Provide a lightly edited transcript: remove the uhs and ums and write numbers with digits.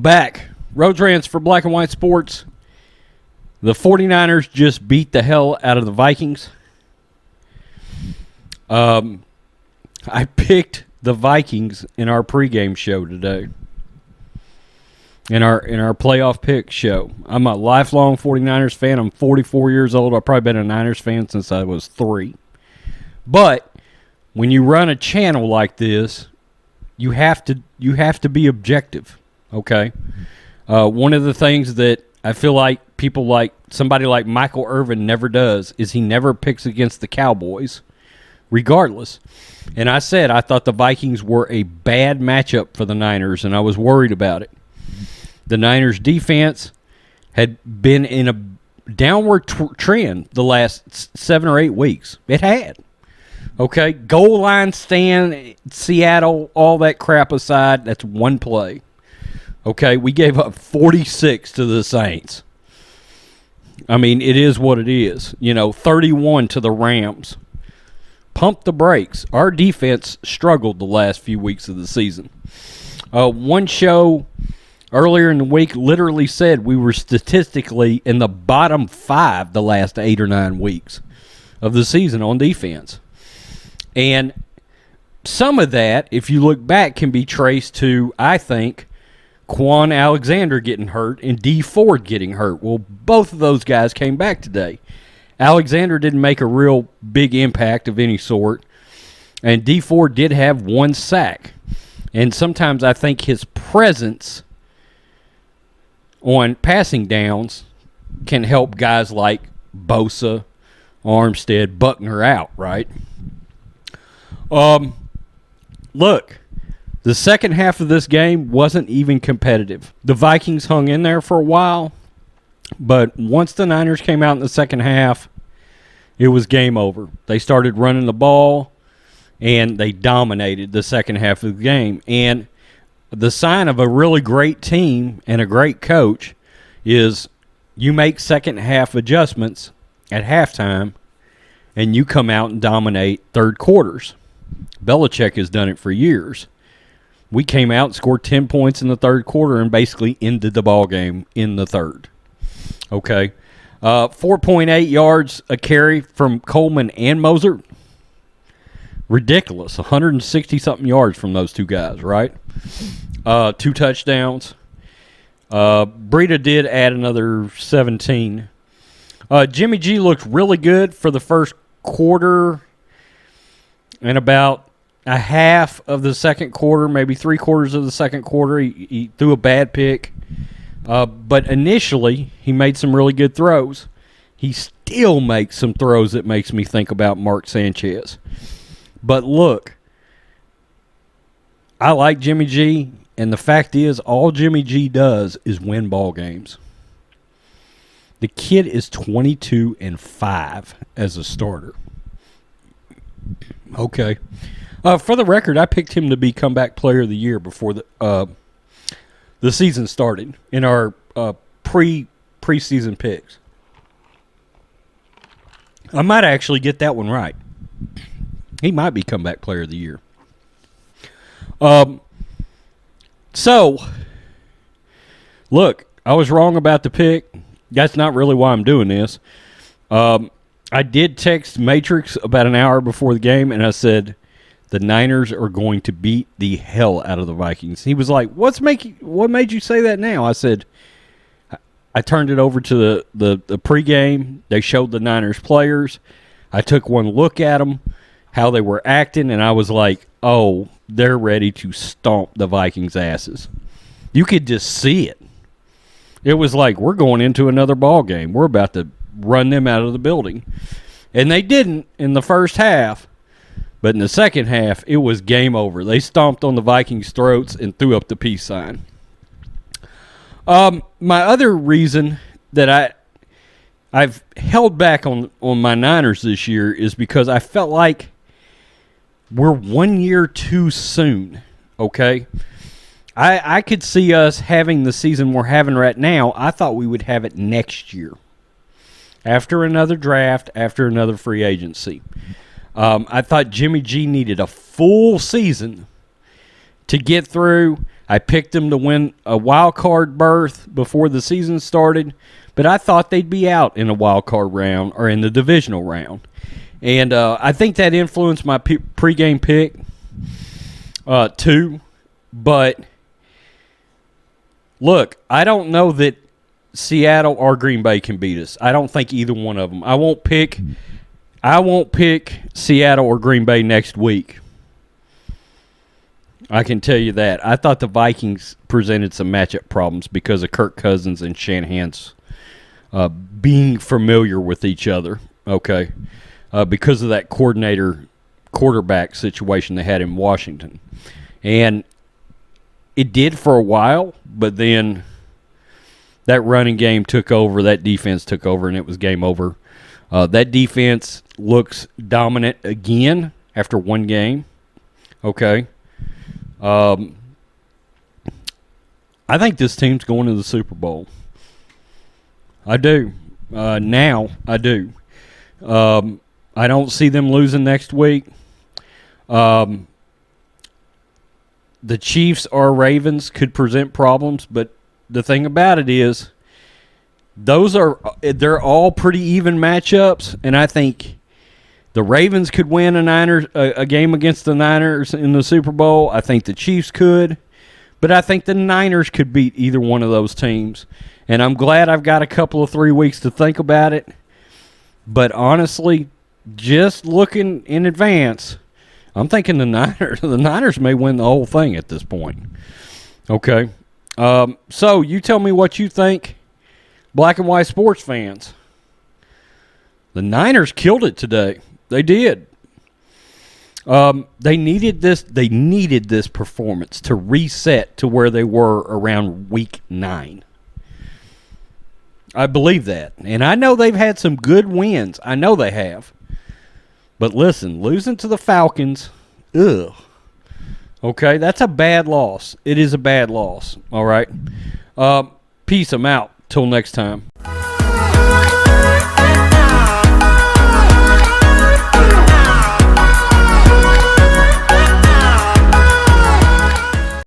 I'm back. Road Rants for Black and White Sports. The 49ers just beat the hell out of the Vikings. I picked the Vikings in our pregame show today. In our playoff pick show. I'm a lifelong 49ers fan. I'm 44 years old. I've probably been a Niners fan since I was 3. But when you run a channel like this, you have to be objective. Okay? One of the things that I feel like people like somebody like Michael Irvin never does is he never picks against the Cowboys, regardless. And I said I thought the Vikings were a bad matchup for the Niners, and I was worried about it. The Niners' defense had been in a downward trend the last 7 or 8 weeks. It had. Okay, goal line stand, Seattle, all that crap aside, that's one play. Okay, we gave up 46 to the Saints. I mean, it is what it is. 31 to the Rams. Pump the brakes. Our defense struggled the last few weeks of the season. One show earlier in the week literally said we were statistically in the bottom 5 the last 8 or 9 weeks of the season on defense. And some of that, if you look back, can be traced to, I think, Quan Alexander getting hurt and D Ford getting hurt. Well, both of those guys came back today. Alexander didn't make a real big impact of any sort, and D Ford did have 1 sack. And sometimes I think his presence on passing downs can help guys like Bosa, Armstead, Buckner out, right? Look, the second half of this game wasn't even competitive. The Vikings hung in there for a while, but once the Niners came out in the second half, it was game over. They started running the ball, and they dominated the second half of the game. And the sign of a really great team and a great coach is you make second half adjustments at halftime, and you come out and dominate third quarters. Belichick has done it for years. We came out and scored 10 points in the third quarter and basically ended the ball game in the third. Okay. 4.8 yards a carry from Coleman and Mozart. Ridiculous. 160-something yards from those two guys, right? 2 touchdowns. Breida did add another 17. Jimmy G looked really good for the first quarter and about a half of the second quarter, maybe 3/4 of the second quarter. He threw a bad pick. But initially, he made some really good throws. He still makes some throws that makes me think about Mark Sanchez. But look, I like Jimmy G, and the fact is, all Jimmy G does is win ball games. The kid is 22-5 as a starter. Okay. For the record, I picked him to be comeback player of the year before the season started in our preseason picks. I might actually get that one right. He might be comeback player of the year. So, look, I was wrong about the pick. That's not really why I'm doing this. I did text Matrix about an hour before the game, and I said, the Niners are going to beat the hell out of the Vikings. He was like, what made you say that now? I said, I turned it over to the pregame. They showed the Niners players. I took one look at them, how they were acting, and I was like, oh, they're ready to stomp the Vikings' asses. You could just see it. It was like, we're going into another ball game. We're about to run them out of the building. And they didn't in the first half. But in the second half, it was game over. They stomped on the Vikings' throats and threw up the peace sign. My other reason that I've held back on my Niners this year is because I felt like we're 1 year too soon, okay? I could see us having the season we're having right now. I thought we would have it next year. After another draft, after another free agency. I thought Jimmy G needed a full season to get through. I picked them to win a wild card berth before the season started, but I thought they'd be out in a wild card round or in the divisional round. And I think that influenced my pregame pick too. But look, I don't know that Seattle or Green Bay can beat us. I don't think either one of them. I won't pick Seattle or Green Bay next week. I can tell you that. I thought the Vikings presented some matchup problems because of Kirk Cousins and Shanahan's being familiar with each other, okay, because of that quarterback situation they had in Washington. And it did for a while, but then that running game took over, that defense took over, and it was game over. That defense looks dominant again after one game, okay. I think this team's going to the Super Bowl. I do. Now, I do. I don't see them losing next week. The Chiefs or Ravens could present problems, but the thing about it is they're all pretty even matchups, and I think the Ravens could win a game against the Niners in the Super Bowl. I think the Chiefs could. But I think the Niners could beat either one of those teams. And I'm glad I've got a couple of 3 weeks to think about it. But honestly, just looking in advance, I'm thinking the Niners may win the whole thing at this point. Okay. So you tell me what you think, black and white sports fans. The Niners killed it today. They did. They needed this. They needed this performance to reset to where they were around week 9. I believe that, and I know they've had some good wins. I know they have. But listen, losing to the Falcons, ugh. Okay, that's a bad loss. It is a bad loss. All right. Peace. I'm out. Till next time.